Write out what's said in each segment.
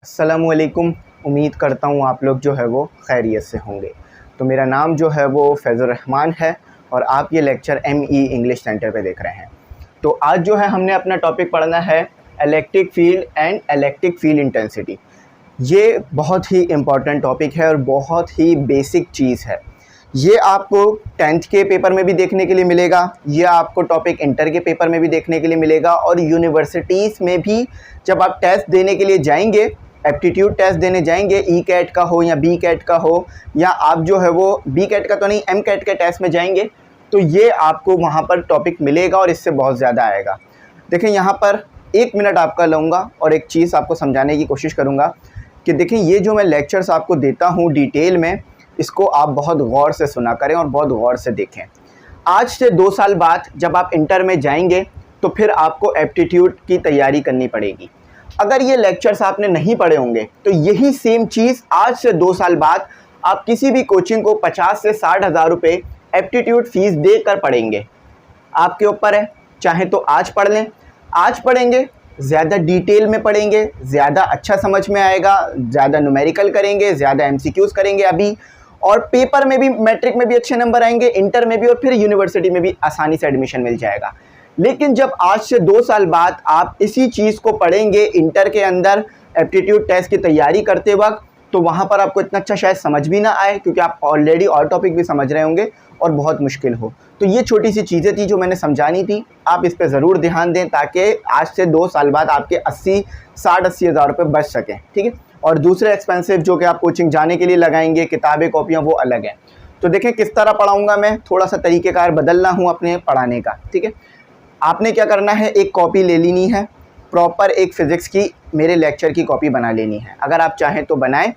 अस्सलामुअलैकुम। उम्मीद करता हूँ आप लोग जो है वो खैरियत से होंगे। तो मेरा नाम जो है वो फैज़ुर रहमान है और आप ये लेक्चर ME इंग्लिश सेंटर पे देख रहे हैं। तो आज जो है हमने अपना टॉपिक पढ़ना है electric field and electric field intensity. ये बहुत ही इम्पॉर्टेंट टॉपिक है और बहुत ही बेसिक चीज़ है। ये आपको 10th के पेपर में भी देखने के लिए मिलेगा, ये आपको टॉपिक इंटर के पेपर में भी देखने के लिए मिलेगा और यूनिवर्सिटीज़ में भी जब आप टेस्ट देने के लिए जाएंगे, एप्टीट्यूड टेस्ट देने जाएंगे, ECAT का हो या BCAT का हो, या आप जो है वो BCAT का तो नहीं MCAT के टेस्ट में जाएंगे, तो ये आपको वहाँ पर टॉपिक मिलेगा और इससे बहुत ज़्यादा आएगा। देखें, यहाँ पर 1 मिनट आपका लूँगा और एक चीज़ आपको समझाने की कोशिश करूँगा कि देखें, ये जो मैं लेक्चर्स आपको देता हूँ डिटेल में, इसको आप बहुत गौर से सुना करें और बहुत गौर से देखें। आज से 2 साल बाद जब आप इंटर में जाएंगे तो फिर आपको एप्टीट्यूड की तैयारी करनी पड़ेगी। अगर ये लेक्चर्स आपने नहीं पढ़े होंगे तो यही सेम चीज़ आज से 2 साल बाद आप किसी भी कोचिंग को 50 से 60 हज़ार रुपये एप्टीट्यूड फ़ीस दे कर पढ़ेंगे। आपके ऊपर है, चाहे तो आज पढ़ लें, आज पढ़ेंगे, ज़्यादा डिटेल में पढ़ेंगे, ज़्यादा अच्छा समझ में आएगा, ज़्यादा न्यूमेरिकल करेंगे, ज़्यादा MCQs करेंगे अभी, और पेपर में भी, मैट्रिक में भी अच्छे नंबर आएंगे, इंटर में भी, और फिर यूनिवर्सिटी में भी आसानी से एडमिशन मिल जाएगा। लेकिन जब आज से 2 साल बाद आप इसी चीज़ को पढ़ेंगे इंटर के अंदर एप्टीट्यूड टेस्ट की तैयारी करते वक्त, तो वहाँ पर आपको इतना अच्छा शायद समझ भी ना आए, क्योंकि आप ऑलरेडी और टॉपिक भी समझ रहे होंगे और बहुत मुश्किल हो। तो ये छोटी सी चीज़ें थी जो मैंने समझानी थी, आप इस पर ज़रूर ध्यान दें ताकि आज से 2 साल बाद आपके 60-80 हज़ार रुपये बच सकें, ठीक है। और दूसरे एक्सपेंसिव जो कि आप कोचिंग जाने के लिए लगाएंगे, किताबें कॉपियाँ, वो अलग हैं। तो देखें किस तरह पढ़ाऊँगा मैं, थोड़ा सा तरीक़ेकार बदल रहा हूँ अपने पढ़ाने का, ठीक है। आपने क्या करना है, एक कॉपी ले लेनी है, प्रॉपर एक फ़िज़िक्स की मेरे लेक्चर की कॉपी बना लेनी है। अगर आप चाहें तो बनाएं,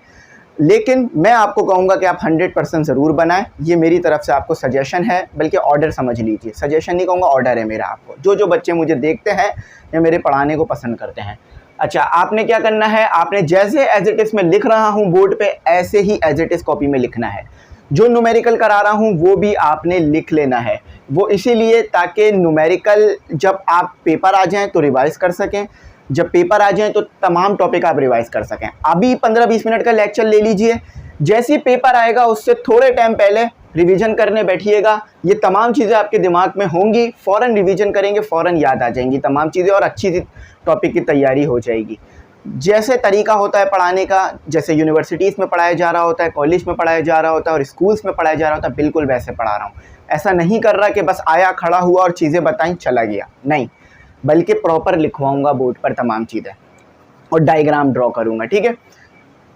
लेकिन मैं आपको कहूँगा कि आप 100% ज़रूर बनाएं। ये मेरी तरफ से आपको सजेशन है, बल्कि ऑर्डर समझ लीजिए, सजेशन नहीं कहूँगा, ऑर्डर है मेरा आपको। जो बच्चे मुझे देखते हैं या मेरे पढ़ाने को पसंद करते हैं। अच्छा, आपने क्या करना है, आपने जैसे एज इट इज़ मैं लिख रहा हूँ बोर्ड पे, ऐसे ही एज इट इज़ कॉपी में लिखना है। जो न्यूमेरिकल करा रहा हूँ वो भी आपने लिख लेना है, वो इसीलिए ताकि न्यूमेरिकल जब आप पेपर आ जाएं तो रिवाइज़ कर सकें, जब पेपर आ जाएं तो तमाम टॉपिक आप रिवाइज़ कर सकें। अभी 15-20 मिनट का लेक्चर ले लीजिए, जैसे ही पेपर आएगा उससे थोड़े टाइम पहले रिवीजन करने बैठिएगा। ये तमाम चीज़ें आपके दिमाग में होंगी, फ़ौरन रिवीजन करेंगे, फ़ौरन याद आ जाएंगी तमाम चीज़ें और अच्छी टॉपिक की तैयारी हो जाएगी। जैसे तरीका होता है पढ़ाने का, जैसे यूनिवर्सिटीज़ में पढ़ाया जा रहा होता है, कॉलेज में पढ़ाया जा रहा होता है और स्कूल्स में पढ़ाया जा रहा होता है, बिल्कुल वैसे पढ़ा रहा हूँ। ऐसा नहीं कर रहा कि बस आया, खड़ा हुआ और चीज़ें बताई, चला गया, नहीं, बल्कि प्रॉपर लिखवाऊँगा बोर्ड पर तमाम चीज़ें और डायग्राम ड्रॉ करूँगा, ठीक है।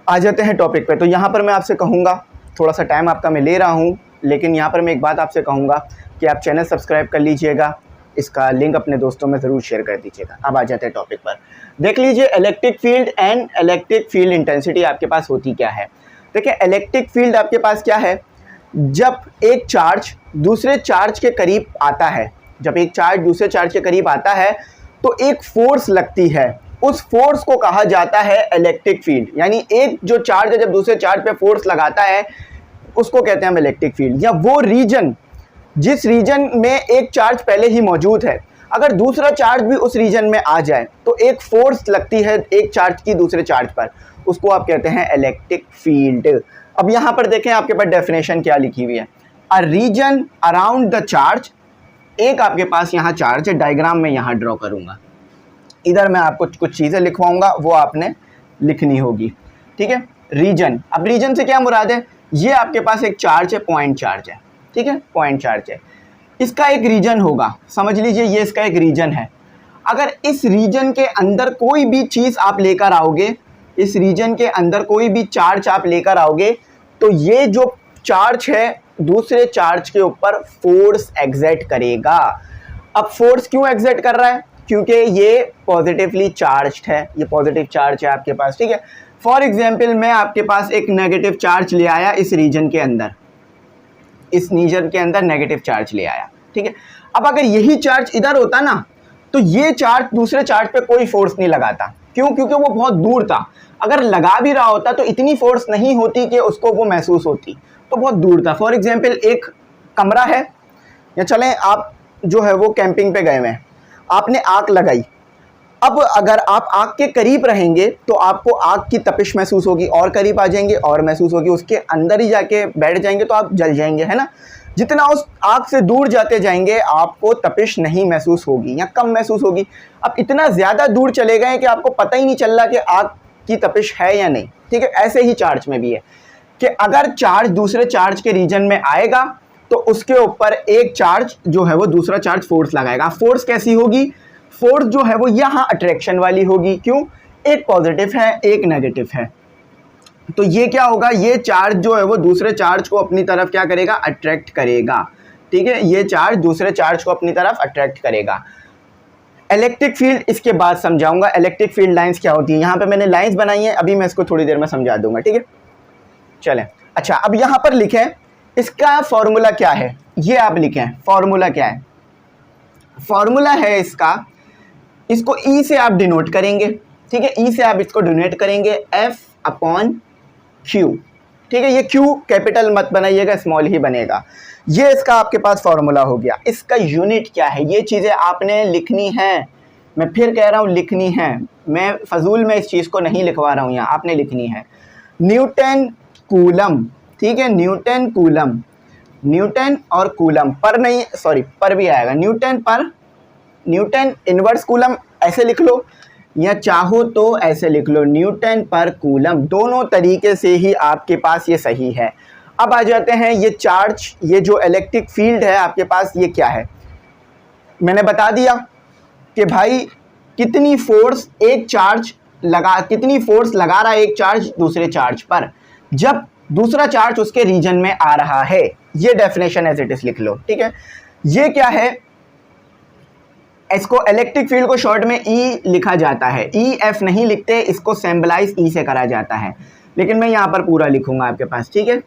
आ जाते हैं टॉपिक पे। तो यहाँ पर मैं आपसे कहूँगा, थोड़ा सा टाइम आपका मैं ले रहा हूँ, लेकिन यहाँ पर मैं एक बात आपसे कहूँगा कि आप चैनल सब्सक्राइब कर लीजिएगा, इसका लिंक अपने दोस्तों में ज़रूर शेयर कर दीजिएगा। अब आ जाते हैं टॉपिक पर। देख लीजिए, electric field and electric field intensity आपके पास होती क्या है। देखिए, इलेक्ट्रिक फील्ड आपके पास क्या है, जब एक चार्ज दूसरे चार्ज के करीब आता है, जब एक चार्ज दूसरे चार्ज के करीब आता है तो एक फोर्स लगती है, उस फोर्स को कहा जाता है इलेक्ट्रिक फील्ड। यानी एक जो चार्ज है जब दूसरे चार्ज पे फोर्स लगाता है उसको कहते हैं हम इलेक्ट्रिक फील्ड। या वो रीजन, जिस रीजन में एक चार्ज पहले ही मौजूद है, अगर दूसरा चार्ज भी उस रीजन में आ जाए तो एक फोर्स लगती है एक चार्ज की दूसरे चार्ज पर, उसको आप कहते हैं इलेक्ट्रिक फील्ड। अब यहाँ पर देखें आपके पास डेफिनेशन क्या लिखी हुई है, अ रीजन अराउंड द चार्ज। एक आपके पास यहाँ चार्ज है, डायग्राम में यहाँ ड्रॉ करूँगा, इधर मैं आपको कुछ चीज़ें लिखवाऊँगा, वो आपने लिखनी होगी, ठीक है। रीजन, अब रीजन से क्या मुराद है, ये आपके पास एक चार्ज है, पॉइंट चार्ज है, ठीक है, पॉइंट चार्ज है, इसका एक रीजन होगा, समझ लीजिए ये इसका एक रीजन है। अगर इस रीजन के अंदर कोई भी चीज़ आप लेकर आओगे, इस रीजन के अंदर कोई भी चार्ज आप लेकर आओगे, तो ये जो चार्ज है दूसरे चार्ज के ऊपर फोर्स एग्जर्ट करेगा। अब फोर्स क्यों एग्जर्ट कर रहा है, क्योंकि ये पॉजिटिवली चार्ज्ड है, ये पॉजिटिव चार्ज है आपके पास, ठीक है। फॉर एग्जाम्पल, मैं आपके पास एक नेगेटिव चार्ज ले आया इस रीजन के अंदर, इस रीजन के अंदर नेगेटिव चार्ज ले आया, ठीक है। अब अगर यही चार्ज इधर होता ना, तो ये चार्ज दूसरे चार्ज पे कोई फोर्स नहीं लगाता, क्यों, क्योंकि वो बहुत दूर था। अगर लगा भी रहा होता तो इतनी फोर्स नहीं होती कि उसको वो महसूस होती, तो बहुत दूर था। फॉर एग्जाम्पल, एक कमरा है, या चलें आप जो है वो कैंपिंग पे गए हुए हैं, आपने आग लगाई, अब अगर आप आग के करीब रहेंगे तो आपको आग की तपिश महसूस होगी, और करीब आ जाएंगे और महसूस होगी, उसके अंदर ही जाके बैठ जाएंगे तो आप जल जाएंगे, है ना। जितना उस आग से दूर जाते जाएंगे आपको तपिश नहीं महसूस होगी या कम महसूस होगी। अब इतना ज़्यादा दूर चले गए कि आपको पता ही नहीं चल रहा कि आग की तपिश है या नहीं, ठीक है। ऐसे ही चार्ज में भी है कि अगर चार्ज दूसरे चार्ज के रीजन में आएगा तो उसके ऊपर एक चार्ज जो है वो दूसरा चार्ज फोर्स लगाएगा। फोर्स कैसी होगी? फोर्स जो है वो यहाँ अट्रैक्शन वाली होगी। क्यों? एक पॉजिटिव है एक नेगेटिव है, तो ये क्या होगा, ये चार्ज जो है वो दूसरे चार्ज को अपनी तरफ क्या करेगा, अट्रैक्ट करेगा, ठीक है। ये चार्ज दूसरे चार्ज को अपनी तरफ अट्रैक्ट करेगा। इलेक्ट्रिक फील्ड इसके बाद समझाऊंगा। इलेक्ट्रिक फील्ड लाइंस क्या होती है, यहाँ पे मैंने लाइंस बनाई है, अभी मैं इसको थोड़ी देर में समझा दूंगा, ठीक है। चलें, अच्छा अब यहाँ पर लिखें इसका फॉर्मूला क्या है, ये आप लिखें फॉर्मूला क्या है। फॉर्मूला है इसका, इसको ई से आप डिनोट करेंगे, ठीक है। ई से आप इसको डिनोट करेंगे F/Q, ठीक है। ये Q कैपिटल मत बनाइएगा, स्मॉल ही बनेगा। ये इसका आपके पास फॉर्मूला हो गया। इसका यूनिट क्या है, ये चीज़ें आपने लिखनी है। मैं फिर कह रहा हूँ लिखनी है, मैं फजूल में इस चीज़ को नहीं लिखवा रहा हूँ, यहाँ आपने लिखनी है। न्यूटन कूलम, ठीक है। न्यूटन कूलम, न्यूटन और कूलम पर नहीं, सॉरी पर भी आएगा, न्यूटन पर, न्यूटन इनवर्स कूलम ऐसे लिख लो या चाहो तो ऐसे लिख लो, न्यूटन पर कूलम। दोनों तरीके से ही आपके पास ये सही है। अब आ जाते हैं ये चार्ज, ये जो इलेक्ट्रिक फील्ड है आपके पास ये क्या है। मैंने बता दिया कि भाई कितनी फोर्स एक चार्ज लगा, कितनी फोर्स लगा रहा है एक चार्ज दूसरे चार्ज पर जब दूसरा चार्ज उसके रीजन में आ रहा है। ये डेफिनेशन एज इट इज लिख लो, ठीक है। ये क्या है, इसको इलेक्ट्रिक फील्ड को शॉर्ट में ई लिखा जाता है, ई एफ नहीं लिखते, इसको सिंबलाइज ई से करा जाता है, लेकिन मैं यहाँ पर पूरा लिखूंगा आपके पास, ठीक है।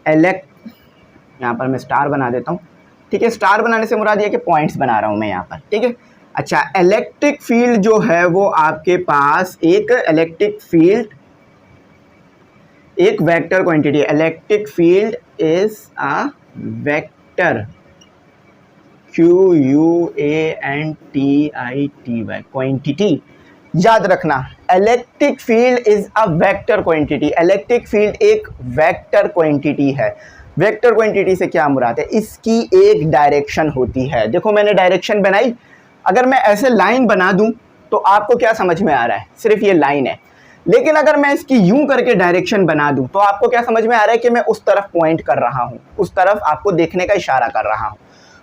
यहाँ पर मैं स्टार बना देता हूँ, ठीक है। स्टार बनाने से मुराद ये कि पॉइंट्स बना रहा हूँ मैं यहाँ पर, ठीक है। अच्छा, इलेक्ट्रिक फील्ड जो है वो आपके पास एक इलेक्ट्रिक फील्ड एक vector quantity, electric field is a vector, QUANTITY, quantity. याद रखना, electric field is a vector quantity. Electric field एक वेक्टर क्वांटिटी है। वेक्टर क्वांटिटी से क्या मुराद है, इसकी एक डायरेक्शन होती है। देखो मैंने डायरेक्शन बनाई, अगर मैं ऐसे लाइन बना दूं तो आपको क्या समझ में आ रहा है, सिर्फ ये लाइन है। लेकिन अगर मैं इसकी यूं करके डायरेक्शन बना दूं तो आपको क्या समझ में आ रहा है कि मैं उस तरफ पॉइंट कर रहा हूं, उस तरफ आपको देखने का इशारा कर रहा हूं।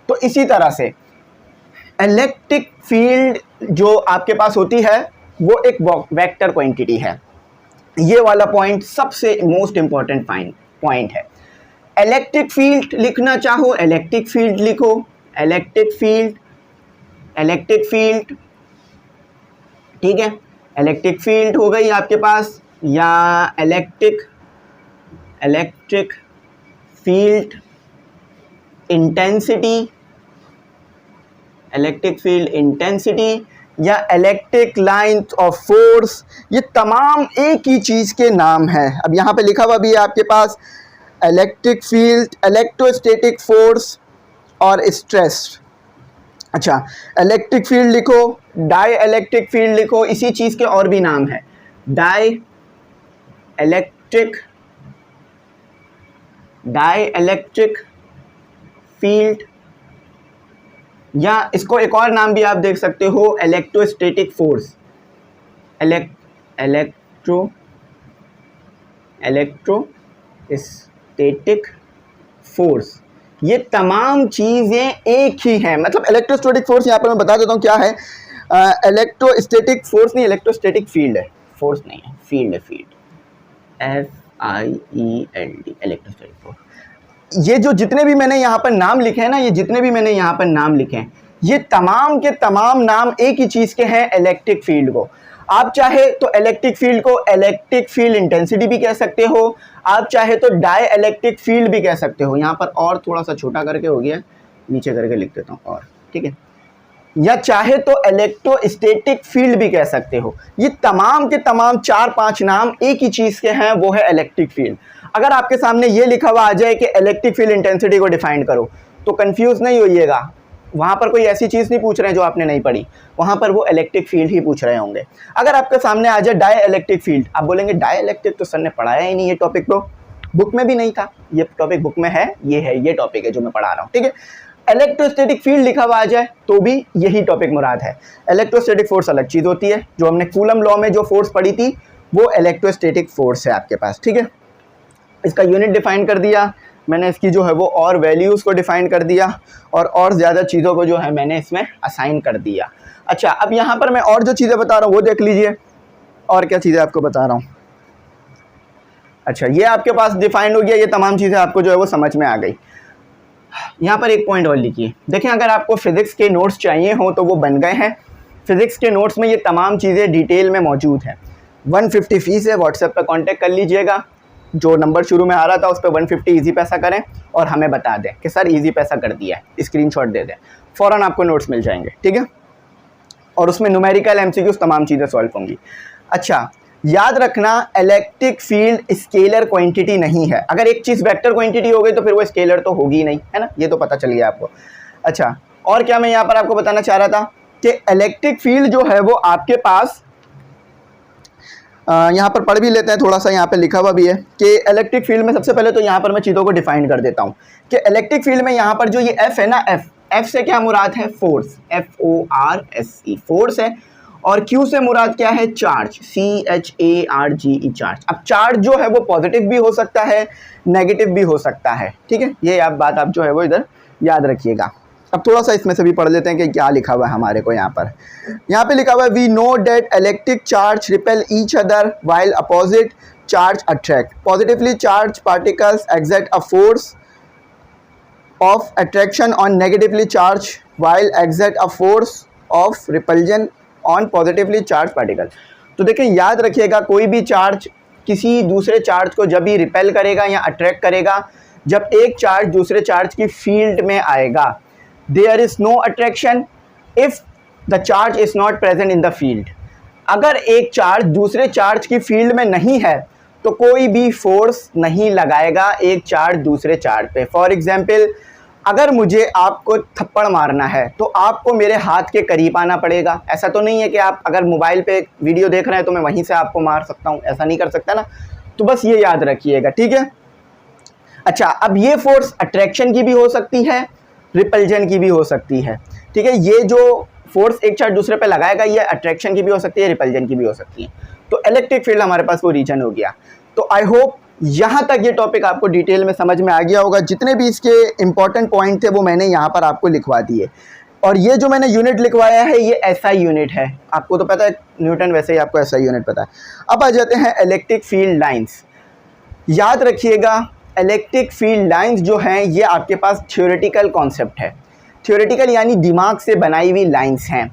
तो इसी तरह से इलेक्ट्रिक फील्ड जो आपके पास होती है वो एक वेक्टर क्वांटिटी है। ये वाला पॉइंट सबसे मोस्ट इंपॉर्टेंट पॉइंट है। इलेक्ट्रिक फील्ड लिखना चाहो इलेक्ट्रिक फील्ड लिखो, इलेक्ट्रिक फील्ड, इलेक्ट्रिक फील्ड, ठीक है। इलेक्ट्रिक फील्ड हो गई आपके पास, या electric field intensity, electric field intensity या इलेक्ट्रिक लाइन ऑफ फोर्स, ये तमाम एक ही चीज़ के नाम है। अब यहाँ पे लिखा हुआ भी है आपके पास इलेक्ट्रिक फील्ड, इलेक्ट्रोस्टैटिक फोर्स और स्ट्रेस। अच्छा, इलेक्ट्रिक फील्ड लिखो, डाई इलेक्ट्रिक फील्ड लिखो, इसी चीज़ के और भी नाम है, डाई इलेक्ट्रिक फील्ड, या इसको एक और नाम भी आप देख सकते हो, इलेक्ट्रोस्टैटिक फोर्स, इलेक्ट्रोस्टैटिक फोर्स। ये तमाम चीज़ें एक ही हैं। मतलब इलेक्ट्रोस्टैटिक फोर्स यहाँ पर मैं बता देता हूँ क्या है। इलेक्ट्रोस्टैटिक फोर्स नहीं, इलेक्ट्रोस्टैटिक फील्ड है, फोर्स नहीं है, फील्ड है, फील्ड, FIELD, इलेक्ट्रोस्टैटिक फोर्स। ये जो जितने भी मैंने यहाँ पर नाम लिखे हैं ना, ये जितने भी मैंने यहाँ पर नाम लिखे हैं, ये तमाम के तमाम नाम एक ही चीज़ के हैं, इलेक्ट्रिक फील्ड को। आप चाहे तो इलेक्ट्रिक फील्ड को इलेक्ट्रिक फील्ड इंटेंसिटी भी कह सकते हो, आप चाहे तो डाई इलेक्ट्रिक फील्ड भी कह सकते हो। यहाँ पर और थोड़ा सा छोटा करके हो गया, नीचे करके लिख देता हूँ और, ठीक है। या चाहे तो इलेक्ट्रोस्टैटिक फील्ड भी कह सकते हो। ये तमाम के तमाम 4-5 नाम एक ही चीज़ के हैं, वो है इलेक्ट्रिक फील्ड। अगर आपके सामने ये लिखा हुआ आ जाए कि इलेक्ट्रिक फील्ड इंटेंसिटी को डिफाइन करो तो कंफ्यूज नहीं होइएगा, वहाँ पर कोई ऐसी चीज़ नहीं पूछ रहे हैं जो आपने नहीं पढ़ी, वहाँ पर वो इलेक्ट्रिक फील्ड ही पूछ रहे होंगे। अगर आपके सामने आ जाए डाई इलेक्ट्रिक फील्ड, आप बोलेंगे डाई इलेक्ट्रिक तो सर ने पढ़ाया ही नहीं, ये टॉपिक तो बुक में भी नहीं था, ये टॉपिक बुक में है, ये टॉपिक है जो मैं पढ़ा रहा हूँ, ठीक है। इलेक्ट्रोस्टैटिक फील्ड लिखा हुआ आ जाए तो भी यही टॉपिक मुराद है। इलेक्ट्रोस्टैटिक फोर्स अलग चीज़ होती है, जो हमने कूलम लॉ में जो फोर्स पढ़ी थी वो इलेक्ट्रोस्टैटिक फोर्स है आपके पास, ठीक है। इसका यूनिट डिफाइन कर दिया मैंने, इसकी जो है वो और वैल्यूज़ को डिफाइन कर दिया और ज़्यादा चीज़ों को जो है मैंने इसमें असाइन कर दिया। अच्छा, अब यहाँ पर मैं और जो चीज़ें बता रहा हूँ वो देख लीजिए, और क्या चीज़ें आपको बता रहा हूँ। अच्छा, ये आपके पास डिफाइंड हो गया, ये तमाम चीज़ें आपको जो है वो समझ में आ गई। यहाँ पर एक पॉइंट और लिखिए, देखें अगर आपको फिज़िक्स के नोट्स चाहिए हो तो वो बन गए हैं। फिज़िक्स के नोट्स में ये तमाम चीज़ें डिटेल में मौजूद हैं। 150 फ़ीस है, व्हाट्सएप पर कांटेक्ट कर लीजिएगा, जो नंबर शुरू में आ रहा था उस पर 150 ईजी पैसा करें और हमें बता दें कि सर ईजी पैसा कर दिया है, स्क्रीनशॉट दे दें, फ़ौरन आपको नोट्स मिल जाएंगे, ठीक है। और उसमें न्यूमेरिकल एमसीक्यूज़ तमाम चीज़ें सॉल्व होंगी। अच्छा, याद रखना इलेक्ट्रिक फील्ड स्केलर क्वांटिटी नहीं है। अगर एक चीज़ वेक्टर क्वांटिटी हो गई तो फिर वो स्केलर तो होगी नहीं, है ना, ये तो पता चल गया आपको। अच्छा, और क्या मैं यहाँ पर आपको बताना चाह रहा था कि इलेक्ट्रिक फील्ड जो है वो आपके पास, यहाँ पर पढ़ भी लेते हैं थोड़ा सा, यहाँ पे लिखा हुआ भी है कि इलेक्ट्रिक फील्ड में सबसे पहले तो यहाँ पर मैं चीज़ों को डिफाइन कर देता हूँ कि इलेक्ट्रिक फील्ड में यहाँ पर जो ये एफ है ना, एफ से क्या मुराद है, फोर्स, FORCE फोर्स है, और क्यू से मुराद क्या है, चार्ज, CHARGE चार्ज। अब चार्ज जो है वो पॉजिटिव भी हो सकता है, नेगेटिव भी हो सकता है, ठीक है। ये बात आप जो है वो इधर याद रखिएगा। अब थोड़ा सा इसमें से भी पढ़ लेते हैं कि क्या लिखा हुआ है हमारे को। यहाँ पे लिखा हुआ है we know that electric charge repel each other while opposite charge attract positively charge particles exert a force of attraction on negatively charge while exert a force of repulsion on positively charge particle. तो देखिए याद रखिएगा, कोई भी charge किसी दूसरे charge को जब भी रिपेल करेगा या अट्रैक्ट करेगा, जब एक चार्ज दूसरे चार्ज की फील्ड में आएगा, there is no attraction if the charge is not present in the field। अगर एक चार्ज दूसरे चार्ज की फील्ड में नहीं है तो कोई भी फोर्स नहीं लगाएगा एक चार्ज दूसरे चार्ज पे। फॉर एग्जाम्पल, अगर मुझे आपको थप्पड़ मारना है तो आपको मेरे हाथ के करीब आना पड़ेगा। ऐसा तो नहीं है कि आप अगर मोबाइल पे वीडियो देख रहे हैं तो मैं वहीं से आपको मार सकता हूँ, ऐसा नहीं कर सकता ना। तो बस ये याद रखिएगा, ठीक है। अच्छा, अब ये फोर्स अट्रैक्शन की भी हो सकती है, रिपल्जन की भी हो सकती है, ठीक है। ये जो फोर्स एक चार्ज दूसरे पे लगाएगा ये अट्रैक्शन की भी हो सकती है, रिपल्जन की भी हो सकती है। तो इलेक्ट्रिक फील्ड हमारे पास वो रीजन हो गया। तो आई होप यहाँ तक ये टॉपिक आपको डिटेल में समझ में आ गया होगा। जितने भी इसके इंपॉर्टेंट पॉइंट थे वो मैंने यहाँ पर आपको लिखवा दिए, और ये जो मैंने यूनिट लिखवाया है ये SI यूनिट है। आपको तो पता है न्यूटन, वैसे ही आपको SI यूनिट पता है। अब आ जाते हैं इलेक्ट्रिक फील्ड लाइन्स। याद रखिएगा, इलेक्ट्रिक फील्ड लाइंस जो हैं ये आपके पास थ्योरेटिकल कॉन्सेप्ट है। थ्योरेटिकल यानी दिमाग से बनाई हुई लाइंस हैं।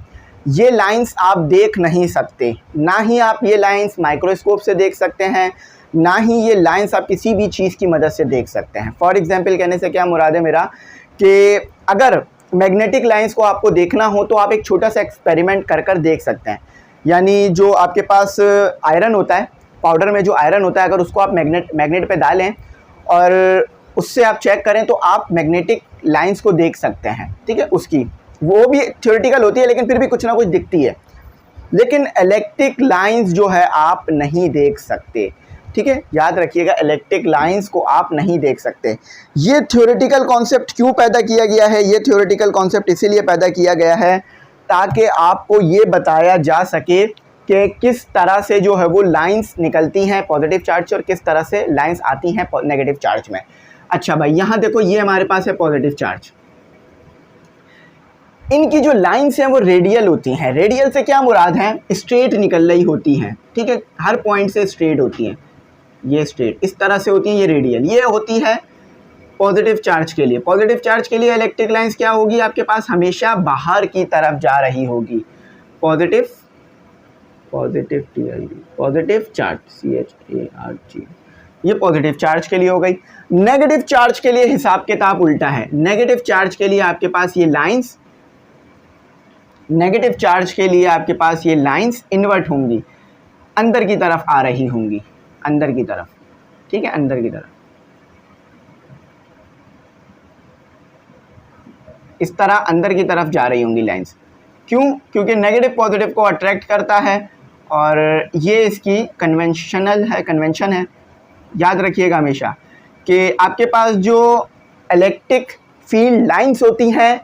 ये लाइंस आप देख नहीं सकते, ना ही आप ये लाइंस माइक्रोस्कोप से देख सकते हैं, ना ही ये लाइंस आप किसी भी चीज़ की मदद से देख सकते हैं। फॉर एग्जांपल कहने से क्या मुराद है मेरा कि अगर मैग्नेटिक लाइंस को आपको देखना हो तो आप एक छोटा सा एक्सपेरिमेंट कर कर देख सकते हैं। यानी जो आपके पास आयरन होता है, पाउडर में जो आयरन होता है, अगर उसको आप मैग्नेट पे डालें और उससे आप चेक करें तो आप मैग्नेटिक लाइंस को देख सकते हैं, ठीक है। उसकी वो भी थ्योरेटिकल होती है लेकिन फिर भी कुछ ना कुछ दिखती है। लेकिन इलेक्ट्रिक लाइंस जो है आप नहीं देख सकते, ठीक है। याद रखिएगा, इलेक्ट्रिक लाइंस को आप नहीं देख सकते। ये थ्योरेटिकल कॉन्सेप्ट क्यों पैदा किया गया है? ये थ्योरेटिकल कॉन्सेप्ट इसीलिए पैदा किया गया है ताकि आपको ये बताया जा सके कि किस तरह से जो है वो लाइंस निकलती हैं पॉजिटिव चार्ज से और किस तरह से लाइंस आती हैं नेगेटिव चार्ज में। अच्छा भाई, यहाँ देखो ये हमारे पास है पॉजिटिव चार्ज। इनकी जो लाइंस हैं वो रेडियल होती हैं। रेडियल से क्या मुराद है? स्ट्रेट निकल रही होती हैं, ठीक है। हर पॉइंट से स्ट्रेट होती हैं, ये स्ट्रेट इस तरह से होती है, ये रेडियल। ये होती है पॉजिटिव चार्ज के लिए। पॉजिटिव चार्ज के लिए इलेक्ट्रिक लाइंस क्या होगी? आपके पास हमेशा बाहर की तरफ जा रही होगी। पॉजिटिव चार्ज, CHARG, ये पॉजिटिव चार्ज के लिए हो गई। नेगेटिव चार्ज के लिए हिसाब किताब उल्टा है। नेगेटिव चार्ज के लिए आपके पास ये लाइंस, नेगेटिव चार्ज के लिए आपके पास ये लाइंस इन्वर्ट होंगी, अंदर की तरफ आ रही होंगी, अंदर की तरफ, ठीक है, अंदर की तरफ। इस तरह अंदर की तरफ जा रही होंगी लाइंस। क्यों? क्योंकि नेगेटिव पॉजिटिव को अट्रैक्ट करता है और ये इसकी कन्वेंशन है। याद रखिएगा हमेशा कि आपके पास जो इलेक्ट्रिक फील्ड लाइंस होती हैं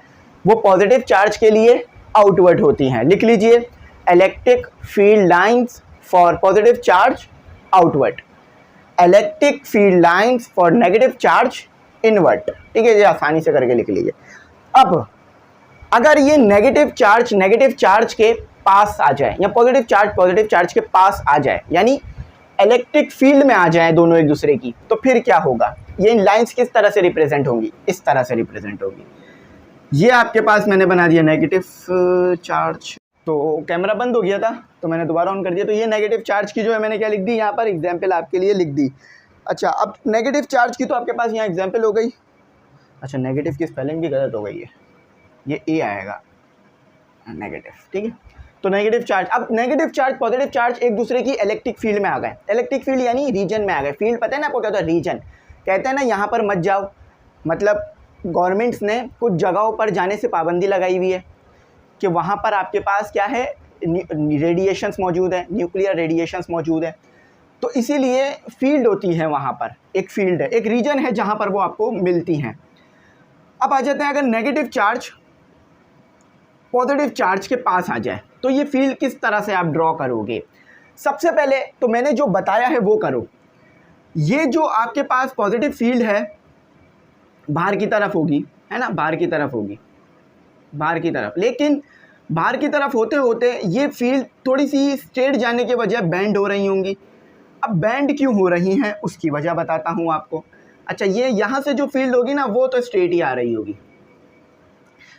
वो पॉजिटिव चार्ज के लिए आउटवर्ड होती हैं। लिख लीजिए, electric field lines for positive charge outward, electric field lines for negative charge inward. ठीक है, ये आसानी से करके लिख लीजिए। अब अगर ये नेगेटिव चार्ज के पास आ जाए या पॉजिटिव चार्ज के पास आ जाए, यानी इलेक्ट्रिक फील्ड में आ जाए दोनों एक दूसरे की, तो फिर क्या होगा? ये लाइंस किस तरह से रिप्रेजेंट होंगी? इस तरह से रिप्रेजेंट होगी। ये आपके पास मैंने बना दिया नेगेटिव चार्ज। तो कैमरा बंद हो गया था तो मैंने दोबारा ऑन कर दिया। तो ये नेगेटिव चार्ज की जो है मैंने क्या लिख दी यहाँ पर, एग्जाम्पल आपके लिए लिख दी। अच्छा, अब नेगेटिव चार्ज की तो आपके पास यहाँ एग्जाम्पल हो गई। अच्छा, नेगेटिव की स्पेलिंग भी गलत हो गई है, ये ए आएगा नेगेटिव। ठीक है, तो नेगेटिव चार्ज, अब नेगेटिव चार्ज पॉजिटिव चार्ज एक दूसरे की इलेक्ट्रिक फील्ड में आ गए। इलेक्ट्रिक फील्ड यानी रीजन में आ गए। फील्ड पता है ना आपको क्या होता है? रीजन। कहते हैं ना यहाँ पर मत जाओ, मतलब गवर्नमेंट्स ने कुछ जगहों पर जाने से पाबंदी लगाई हुई है कि वहाँ पर आपके पास क्या है, रेडिएशंस मौजूद है, न्यूक्लियर रेडिएशंस मौजूद है। तो इसीलिए फील्ड होती है वहाँ पर, एक फील्ड है, एक रीजन है जहाँ पर वो आपको मिलती हैं। अब आ जाते हैं, अगर नेगेटिव चार्ज पॉजिटिव चार्ज के पास आ जाए तो ये फील्ड किस तरह से आप ड्रॉ करोगे? सबसे पहले तो मैंने जो बताया है वो करो। ये जो आपके पास पॉजिटिव फील्ड है बाहर की तरफ होगी, है ना, बाहर की तरफ होगी, बाहर की तरफ। लेकिन बाहर की तरफ होते होते ये फील्ड थोड़ी सी स्ट्रेट जाने के बजाय बैंड हो रही होंगी। अब बैंड क्यों हो रही हैं उसकी वजह बताता हूँ आपको। अच्छा, ये यहाँ से जो फील्ड होगी ना वो तो स्ट्रेट ही आ रही होगी।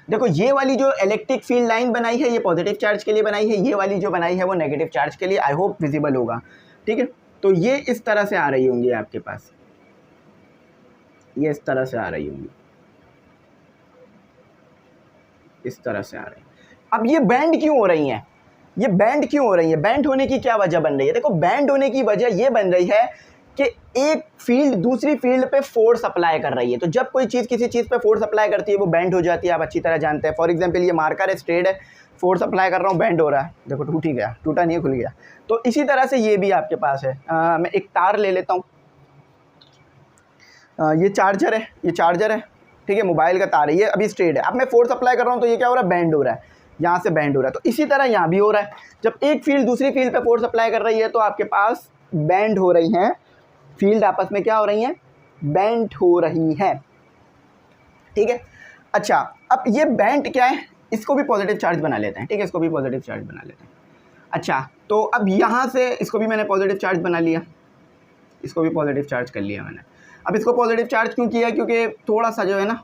देखो, ये वाली जो इलेक्ट्रिक फील्ड लाइन बनाई है ये पॉजिटिव चार्ज के लिए बनाई है, ये वाली जो बनाई है वो नेगेटिव चार्ज के लिए। आई होप विजिबल होगा। ठीक है, तो ये इस तरह से आ रही होंगी आपके पास, ये इस तरह से आ रही होंगी, इस तरह से आ रही है। अब ये बैंड क्यों हो रही हैं? ये बैंड क्यों हो रही है? बैंड होने की क्या वजह बन रही है? देखो, बैंड होने की वजह ये बन रही है कि एक फील्ड दूसरी फील्ड पे फोर्स अप्लाई कर रही है। तो जब कोई चीज़ किसी चीज़ पे फोर्स अप्लाई करती है वो बैंड हो जाती है, आप अच्छी तरह जानते हैं। फॉर एग्जांपल, ये मार्कर है, स्ट्रेट है, फोर्स अप्लाई कर रहा हूँ, बैंड हो रहा है। देखो, टूट ही गया, टूटा नहीं, खुल गया। तो इसी तरह से ये भी आपके पास है। मैं एक तार ले लेता हूँ, ये चार्जर है, ये चार्जर है, ठीक है, मोबाइल का तार है, ये अभी स्ट्रेट है। अब मैं फोर्स अप्लाई कर रहा हूँ तो ये क्या हो रहा है? बैंड हो रहा है, यहाँ से बैंड हो रहा है। तो इसी तरह यहाँ भी हो रहा है। जब एक फील्ड दूसरी फील्ड पे फोर्स अप्लाई कर रही है तो आपके पास बैंड हो रही हैं, फील्ड आपस में क्या हो रही हैं? बैंड हो रही हैं। ठीक है, अच्छा, अब ये बैंड क्या है? इसको भी पॉजिटिव चार्ज बना लेते हैं। ठीक है, इसको भी पॉजिटिव चार्ज बना लेते हैं। अच्छा, तो अब यहाँ से इसको भी मैंने पॉजिटिव चार्ज बना लिया, इसको भी पॉजिटिव चार्ज कर लिया मैंने। अब इसको पॉजिटिव चार्ज क्यों किया? क्योंकि थोड़ा सा जो है ना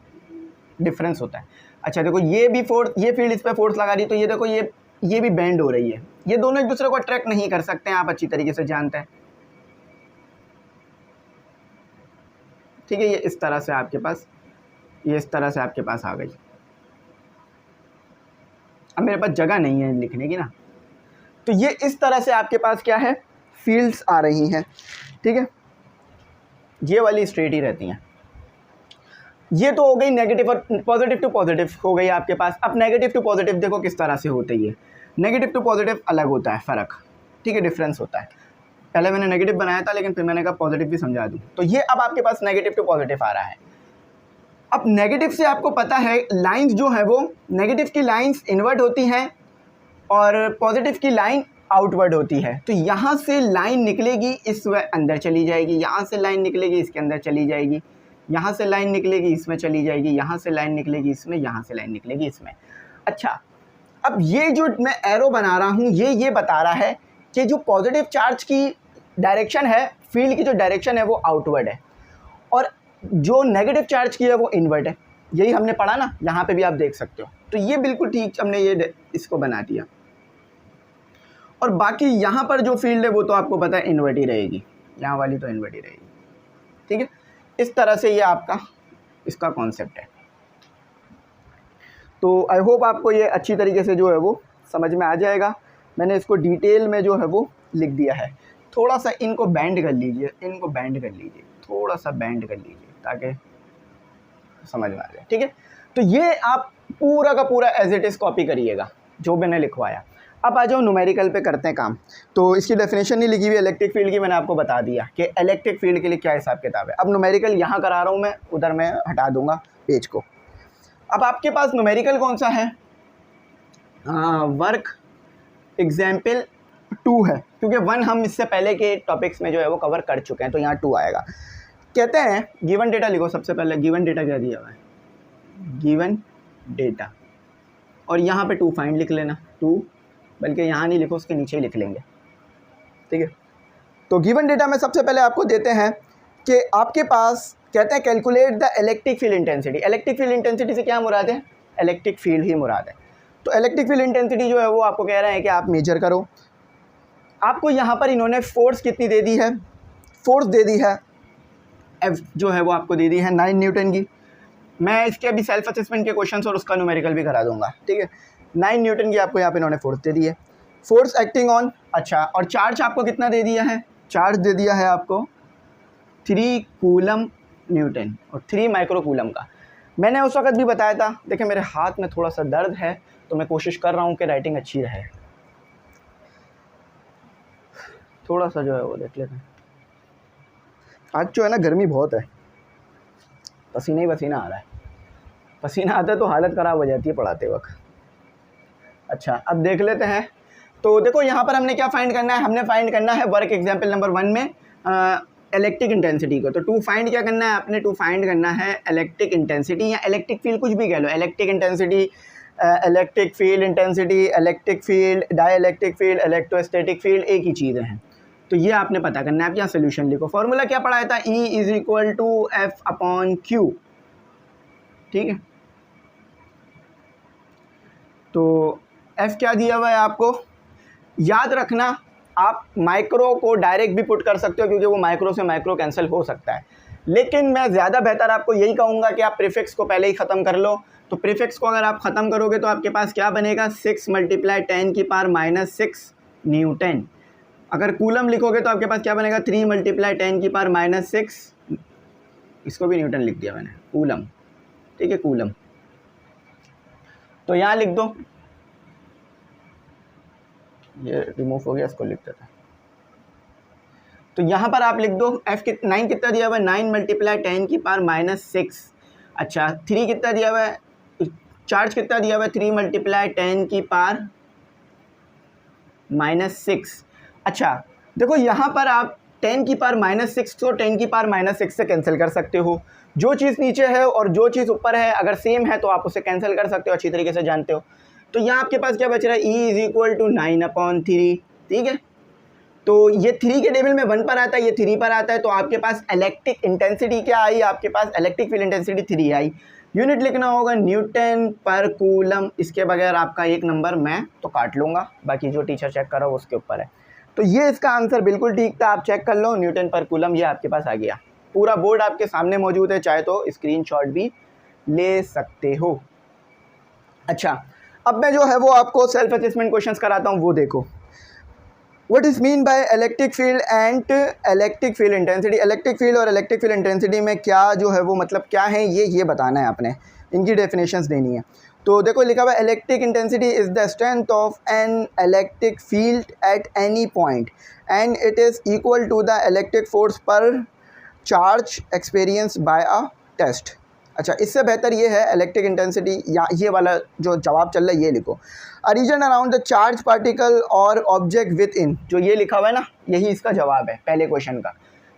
डिफरेंस होता है। अच्छा, देखो, ये भी फोर्स, ये फील्ड इस पर फोर्स लगा रही है तो ये देखो, ये भी बैंड हो रही है। ये दोनों एक दूसरे को अट्रैक्ट नहीं कर सकते हैं, आप अच्छी तरीके से जानते हैं। ठीक है, ये इस तरह से आपके पास, ये इस तरह से आपके पास आ गई। अब मेरे पास जगह नहीं है लिखने की ना, तो ये इस तरह से आपके पास क्या है? फील्ड्स आ रही हैं। ठीक है, ये वाली स्ट्रेट ही रहती हैं। ये तो हो गई नेगेटिव और पॉजिटिव टू पॉजिटिव हो गई आपके पास। अब नेगेटिव टू पॉजिटिव देखो किस तरह से होता है। नेगेटिव टू पॉजिटिव अलग होता है, फ़र्क, ठीक है, डिफरेंस होता है। पहले मैंने नेगेटिव बनाया था लेकिन फिर मैंने कहा पॉजिटिव भी समझा दूँ। तो ये अब आपके पास नेगेटिव टू पॉजिटिव आ रहा है। अब नेगेटिव से आपको पता है लाइंस जो है वो, नेगेटिव की लाइंस इनवर्ट होती हैं और पॉजिटिव की लाइन आउटवर्ड होती है। तो यहाँ से लाइन निकलेगी, इस अंदर चली जाएगी, यहाँ से लाइन निकलेगी, इसके अंदर चली जाएगी, यहाँ से लाइन निकलेगी, इसमें चली जाएगी, यहाँ से लाइन निकलेगी, इसमें, यहाँ से लाइन निकलेगी, इसमें। अच्छा, अब ये जो मैं एरो बना रहा हूँ ये बता रहा है कि जो पॉजिटिव चार्ज की डायरेक्शन है, फील्ड की जो डायरेक्शन है वो आउटवर्ड है और जो नेगेटिव चार्ज की है वो इनवर्ड है। यही हमने पढ़ा ना, यहाँ पे भी आप देख सकते हो। तो ये बिल्कुल ठीक हमने ये इसको बना दिया। और बाकी यहाँ पर जो फील्ड है वो तो आपको पता है इनवर्ट ही रहेगी, यहाँ वाली तो इनवर्ट ही रहेगी। ठीक है, इस तरह से ये आपका इसका कॉन्सेप्ट है। तो आई होप आपको ये अच्छी तरीके से जो है वो समझ में आ जाएगा। मैंने इसको डिटेल में जो है वो लिख दिया है। थोड़ा सा इनको बैंड कर लीजिए, इनको बैंड कर लीजिए, थोड़ा सा बैंड कर लीजिए ताकि समझ में आ जाए, ठीक है। तो ये आप पूरा का पूरा एज इट इज़ कॉपी करिएगा जो मैंने लिखवाया। अब आ जाओ न्यूमेरिकल पे करते हैं काम। तो इसकी डेफिनेशन नहीं लिखी हुई इलेक्ट्रिक फील्ड की, मैंने आपको बता दिया कि इलेक्ट्रिक फील्ड के लिए क्या हिसाब किताब है। अब न्यूमेरिकल यहाँ करा रहा हूँ मैं, उधर मैं हटा दूंगा पेज को। अब आपके पास न्यूमेरिकल कौन सा है? वर्क एग्जाम्पल 2 है, क्योंकि 1 हम इससे पहले के टॉपिक्स में जो है वो कवर कर चुके हैं, तो यहाँ 2 आएगा। कहते हैं गिवन डेटा लिखो। सबसे पहले गिवन डेटा क्या दिया हुआ है? गिवन डेटा, और यहाँ पे 2 फाइंड लिख लेना। 2 बल्कि यहाँ नहीं लिखो, उसके नीचे ही लिख लेंगे, ठीक है। तो गिवन डेटा में सबसे पहले आपको देते हैं कि आपके पास कहते हैं calculate the electric field intensity. Electric field intensity से क्या मुराद है? इलेक्ट्रिक फील्ड ही मुराद है। तो इलेक्ट्रिक फील्ड इंटेंसिटी जो है वो आपको कह रहे हैं कि आप मेजर करो। आपको यहाँ पर इन्होंने फोर्स कितनी दे दी है? फोर्स दे दी है एफ जो है वो आपको दे दी है 9 न्यूटन की। मैं इसके अभी सेल्फ असेसमेंट के क्वेश्चंस और उसका न्यूमेरिकल भी करा दूंगा, ठीक है। 9 न्यूटन की आपको यहाँ पे इन्होंने फोर्स दे दी है। फोर्स एक्टिंग ऑन, अच्छा, और चार्ज आपको कितना दे दिया है? चार्ज दे दिया है आपको 3 कूलम न्यूटन और 3 माइक्रो कूलम का। मैंने उस वक्त भी बताया था, देखिए मेरे हाथ में थोड़ा सा दर्द है तो मैं कोशिश कर रहा हूँ कि राइटिंग अच्छी रहे। थोड़ा सा जो है वो देख लेते हैं। आज जो है ना गर्मी बहुत है, पसीना ही पसीना आ रहा है। पसीना आता है तो हालत ख़राब हो जाती है पढ़ाते वक्त। अच्छा, अब देख लेते हैं। तो देखो यहाँ पर हमने क्या फाइंड करना है? हमने फाइंड करना है वर्क एग्जाम्पल नंबर 1 में इलेक्ट्रिक इंटेंसिटी को। तो 2 फाइंड क्या करना है आपने? 2 फाइंड करना है इलेक्ट्रिक इंटेंसिटी या इलेक्ट्रिक फील्ड, कुछ भी कह लो। Electric intensity, electric field intensity, electric field, dielectric field, electrostatic field, एक ही चीज़ें हैं। तो ये आपने पता करना है। आप यहाँ सोल्यूशन लिखो। फॉर्मूला क्या पढ़ाया था? E = F/Q, ठीक है। तो F क्या दिया हुआ है आपको? याद रखना, आप माइक्रो को डायरेक्ट भी पुट कर सकते हो क्योंकि वो माइक्रो से माइक्रो कैंसिल हो सकता है, लेकिन मैं ज़्यादा बेहतर आपको यही कहूँगा कि आप प्रीफिक्स को पहले ही ख़त्म कर लो। तो प्रीफिक्स को अगर आप ख़त्म करोगे तो आपके पास क्या बनेगा? 6 × 10⁻⁻6 न्यूटन। अगर कूलम लिखोगे तो आपके पास क्या बनेगा? 3 × 10⁻6, इसको भी न्यूटन लिख दिया मैंने, कूलम, ठीक है, कूलम। तो यहाँ लिख दो, ये रिमूव हो गया, इसको लिख देते हैं। तो यहाँ पर आप लिख दो F9 कितना दिया हुआ है? 9 × 10⁻6। अच्छा, 3 कितना दिया हुआ है? चार्ज कितना दिया हुआ है? 3 × 10⁻6। अच्छा देखो यहाँ पर आप 10⁻6 को 10⁻6 से कैंसिल कर सकते हो। जो चीज़ नीचे है और जो चीज़ ऊपर है अगर सेम है तो आप उसे कैंसिल कर सकते हो, अच्छी तरीके से जानते हो। तो यहाँ आपके पास क्या बच रहा है? E = 9/3, ठीक है। तो ये 3 के टेबल में 1 पर आता है, ये 3 पर आता है, तो आपके पास इलेक्ट्रिक इंटेंसिटी क्या आई? आपके पास इलेक्ट्रिक फील्ड इंटेंसिटी 3 आई। यूनिट लिखना होगा न्यूटन पर कूलम, इसके बगैर आपका एक नंबर मैं तो काट लूँगा, बाकी जो टीचर चेक कर रहा हो उसके ऊपर है। तो ये इसका आंसर बिल्कुल ठीक था, आप चेक कर लो, न्यूटन पर कूलम ये आपके पास आ गया। पूरा बोर्ड आपके सामने मौजूद है, चाहे तो स्क्रीनशॉट भी ले सकते हो। अच्छा, अब मैं जो है वो आपको सेल्फ असेसमेंट क्वेश्चंस कराता हूँ, वो देखो। What is mean by electric field and electric field intensity? Electric field और इलेक्ट्रिक फील्ड इंटेंसिटी में क्या जो है वो मतलब क्या है, ये बताना है आपने, इनकी डेफिनेशंस देनी है। तो देखो लिखा हुआ है electric intensity is the strength of an electric field at any point and it is equal to the electric force per charge experience by a test. अच्छा, इससे बेहतर ये है इलेक्ट्रिक इंटेंसिटी, या ये वाला जो जवाब चल रहा है ये लिखो। A region around the charge particle और ऑब्जेक्ट विद इन, जो ये लिखा हुआ है ना, यही इसका जवाब है पहले क्वेश्चन का,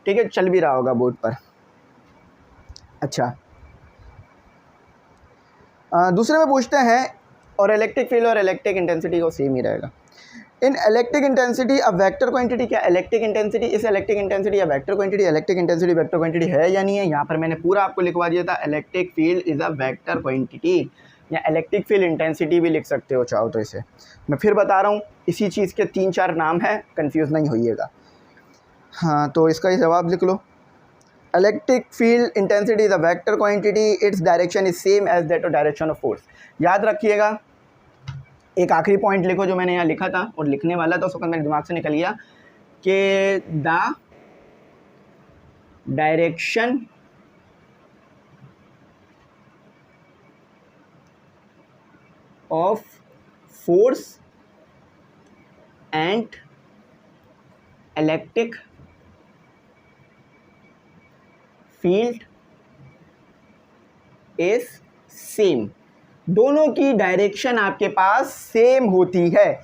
ठीक है, चल भी रहा होगा बोर्ड पर। अच्छा, दूसरे में पूछते हैं, और इलेक्ट्रिक फील्ड और इलेक्ट्रिक इंटेंसिटी को सेम ही रहेगा। इन इलेक्ट्रिक इंटेंसिटी अ वेक्टर क्वांटिटी, क्या इलेक्ट्रिक इंटेंसिटी इस इलेक्ट्रिक इंटेंसिटी या vector quantity? Electric intensity vector quantity है या नहीं है? यहाँ पर मैंने पूरा आपको लिखवा दिया था, electric field is a vector quantity, या इलेक्ट्रिक फील्ड इंटेंसिटी भी लिख सकते हो चाहो तो। इसे मैं फिर बता रहा हूँ, इसी चीज़ के 3-4 नाम है, कन्फ्यूज़ नहीं होइएगा। हाँ, तो इसका ये जवाब लिख लो, electric field intensity is a vector quantity, it's direction is same as that of direction of force. याद रखिएगा। एक आखिरी पॉइंट लिखो जो मैंने यहाँ लिखा था और लिखने वाला था, उस वक्त मेरे दिमाग से निकल गया, कि the direction of force and electric field is same. दोनों की डायरेक्शन आपके पास सेम होती है,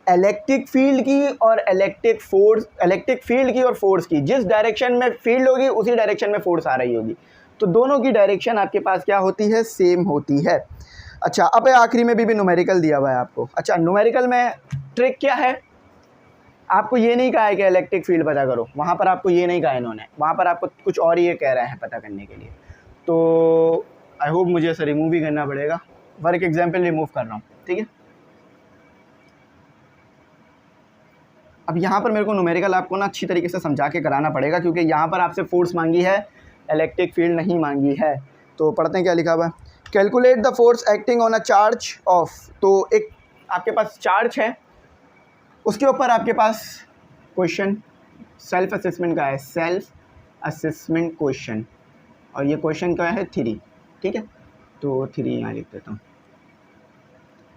इलेक्ट्रिक फील्ड की और इलेक्ट्रिक फील्ड की और फोर्स की। जिस डायरेक्शन में फील्ड होगी उसी डायरेक्शन में फोर्स आ रही होगी, तो दोनों की डायरेक्शन आपके पास क्या होती है, सेम होती है। अच्छा, अब आखिरी में भी न्यूमेरिकल दिया हुआ है आपको। अच्छा, न्यूमेरिकल में ट्रिक क्या है, आपको ये नहीं कहा है कि इलेक्ट्रिक फील्ड पता करो, वहाँ पर आपको ये नहीं कहा इन्होंने, वहाँ पर आपको कुछ और ये कह रहे हैं पता करने के लिए। तो आई होप मुझे ऐसा रिमूव ही करना पड़ेगा, वर्क एग्जाम्पल रिमूव कर रहा हूँ, ठीक है। अब यहाँ पर मेरे को न्यूमेरिकल आपको ना अच्छी तरीके से समझा के कराना पड़ेगा, क्योंकि यहाँ पर आपसे फोर्स मांगी है, इलेक्ट्रिक फील्ड नहीं मांगी है। तो पढ़ते हैं क्या लिखा हुआ है। Calculate the force acting on a charge of. तो एक आपके पास चार्ज है, उसके ऊपर आपके पास क्वेश्चन सेल्फ असेसमेंट का है, सेल्फ असेसमेंट क्वेश्चन, और ये क्वेश्चन का है 3, ठीक है। तो 3 यहाँ लिख देता हूँ।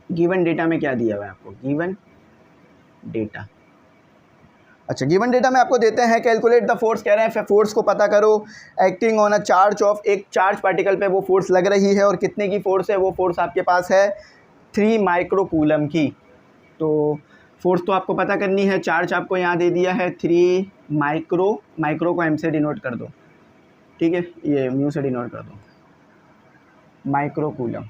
गिवन डेटा में क्या दिया हुआ है आपको, गिवन डेटा। अच्छा, गिवन डेटा में आपको देते हैं कैलकुलेट द फोर्स, कह रहे हैं फोर्स को पता करो acting on a charge of, एक चार्ज पार्टिकल पे वो फोर्स लग रही है, और कितने की फोर्स है, वो फोर्स आपके पास है 3 माइक्रो कूलम की। तो फोर्स तो आपको पता करनी है, चार्ज आपको यहाँ दे दिया है 3 माइक्रो को एम से डिनोट कर दो, ठीक है, ये म्यू से डिनोट कर दो, माइक्रो कूलम।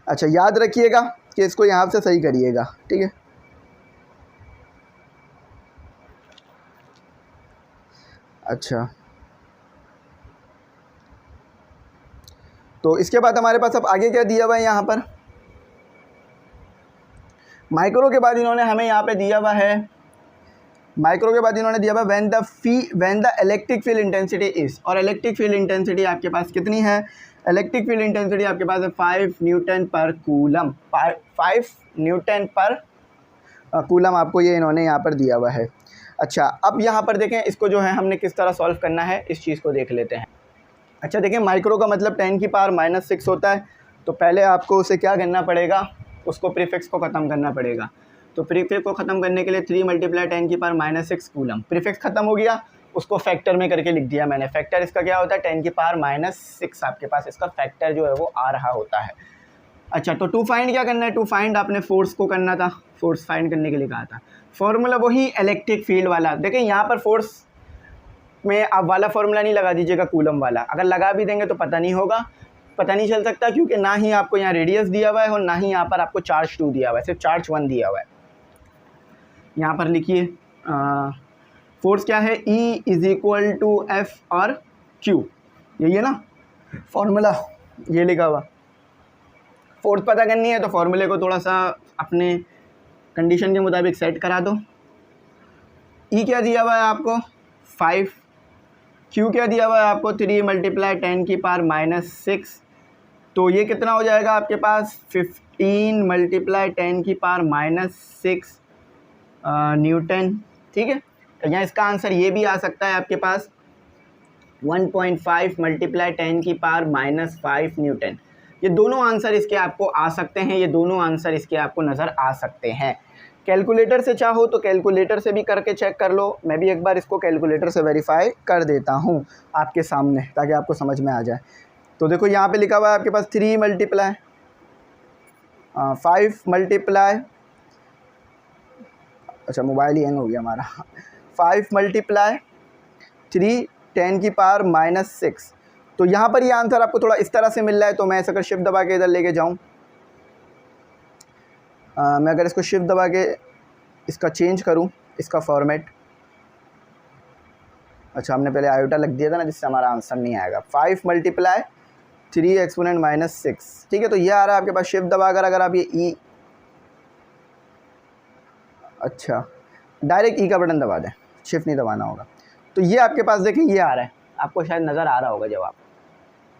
अच्छा, याद रखिएगा कि इसको यहाँ से सही करिएगा, ठीक है। अच्छा, तो इसके बाद हमारे पास अब आगे क्या दिया हुआ है, यहाँ पर माइक्रो के बाद इन्होंने हमें यहाँ पे दिया हुआ है, माइक्रो के बाद इन्होंने दिया हुआ when the electric field intensity is, और इलेक्ट्रिक फील्ड इंटेंसिटी आपके पास कितनी है, इलेक्ट्रिक फील्ड इंटेंसिटी आपके पास है 5 न्यूटन पर कूलम, 5 न्यूटन पर कूलम आपको ये इन्होंने यहाँ पर दिया हुआ है। अच्छा, अब यहाँ पर देखें, इसको जो है हमने किस तरह सॉल्व करना है, इस चीज़ को देख लेते हैं। अच्छा, देखें, माइक्रो का मतलब 10 की पावर -6 होता है, तो पहले आपको उसे क्या करना पड़ेगा, उसको प्रीफिक्स को ख़त्म करना पड़ेगा। तो प्रीफिक्स को ख़त्म करने के लिए 3 × 10 की पावर -6 कूलम, प्रीफिक्स ख़त्म हो गया, उसको फैक्टर में करके लिख दिया मैंने। फैक्टर इसका क्या होता है, 10 की पावर -6 आपके पास इसका फैक्टर जो है वो आ रहा होता है। अच्छा, तो टू फाइंड क्या करना है, टू फाइंड आपने फोर्स को करना था, फोर्स फाइंड करने के लिए कहा था। फॉर्मूला वही इलेक्ट्रिक फील्ड वाला, देखें यहाँ पर फोर्स में आप वाला फॉर्मूला नहीं लगा दीजिएगा, कूलम वाला, अगर लगा भी देंगे तो पता नहीं होगा, पता नहीं चल सकता, क्योंकि ना ही आपको यहाँ रेडियस दिया हुआ है और ना ही यहाँ पर आपको चार्ज 2 दिया हुआ है, सिर्फ चार्ज 1 दिया हुआ है। यहाँ पर लिखिए फोर्स क्या है, E = F और Q, यही है ना फॉर्मूला, ये लिखा हुआ। फोर्स पता करनी है तो फॉर्मूले को थोड़ा सा अपने कंडीशन के मुताबिक सेट करा दो। E क्या दिया हुआ है आपको 5, Q क्या दिया हुआ है आपको 3 × 10 की पावर -6, तो ये कितना हो जाएगा आपके पास 15 × 10 की पावर -6 न्यूटन, ठीक है। तो यहाँ इसका आंसर ये भी आ सकता है आपके पास 1.5 × 10 की पावर -5 न्यूटन। ये दोनों आंसर इसके आपको आ सकते हैं, ये दोनों आंसर इसके आपको नज़र आ सकते हैं। कैलकुलेटर से चाहो तो कैलकुलेटर से भी करके चेक कर लो, मैं भी एक बार इसको कैलकुलेटर से वेरीफाई कर देता हूँ आपके सामने, ताकि आपको समझ में आ जाए। तो देखो यहाँ पे लिखा हुआ है आपके पास 3 × 5 × अच्छा, मोबाइल ही हैंग हो गया हमारा 5 × 3 10 की पावर -6। तो यहाँ पर ये आंसर आपको थोड़ा इस तरह से मिल रहा है, तो मैं अगर शिफ्ट दबा के इधर लेके जाऊँ, मैं अगर इसको शिफ्ट दबा के इसका चेंज करूँ, इसका फॉर्मेट, अच्छा हमने पहले आयोटा लग दिया था ना, जिससे हमारा आंसर नहीं आएगा। 5 × 3 एक्सपोनेंट -6, ठीक है। तो ये आ रहा है आपके पास, शिफ्ट दबाकर अगर आप ये ई, अच्छा डायरेक्ट ई का बटन दबा दें, शिफ्ट नहीं दबाना होगा, तो ये आपके पास देखें ये आ रहा है, आपको शायद नज़र आ रहा होगा जवाब।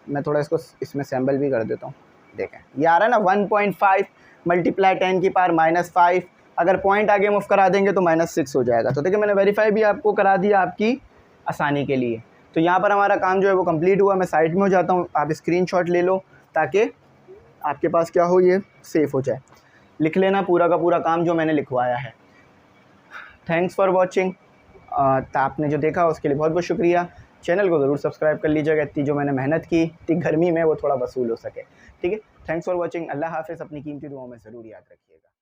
मैं थोड़ा इसको इसमें सैम्बल भी कर देता हूँ, देखें ये आ रहा है ना 1.5 × 10 की पावर -5, अगर पॉइंट आगे मूव करा देंगे तो -6 हो जाएगा। तो देखिए मैंने वेरीफाई भी आपको करा दिया आपकी आसानी के लिए। तो यहाँ पर हमारा काम जो है वो कंप्लीट हुआ। मैं साइड में हो जाता हूँ, आप स्क्रीनशॉट ले लो ताकि आपके पास क्या हो, ये सेफ़ हो जाए। लिख लेना पूरा का पूरा काम जो मैंने लिखवाया है। Thanks for watching. आपने जो देखा उसके लिए बहुत बहुत शुक्रिया। चैनल को ज़रूर सब्सक्राइब कर लीजिएगा, इतनी जो मैंने मेहनत की इतनी गर्मी में वो थोड़ा वसूल हो सके। ठीक है, थैंक्स फॉर वॉचिंग। अल्लाह हाफ़िज़। अपनी कीमती दुआओं में ज़रूर याद रखिएगा।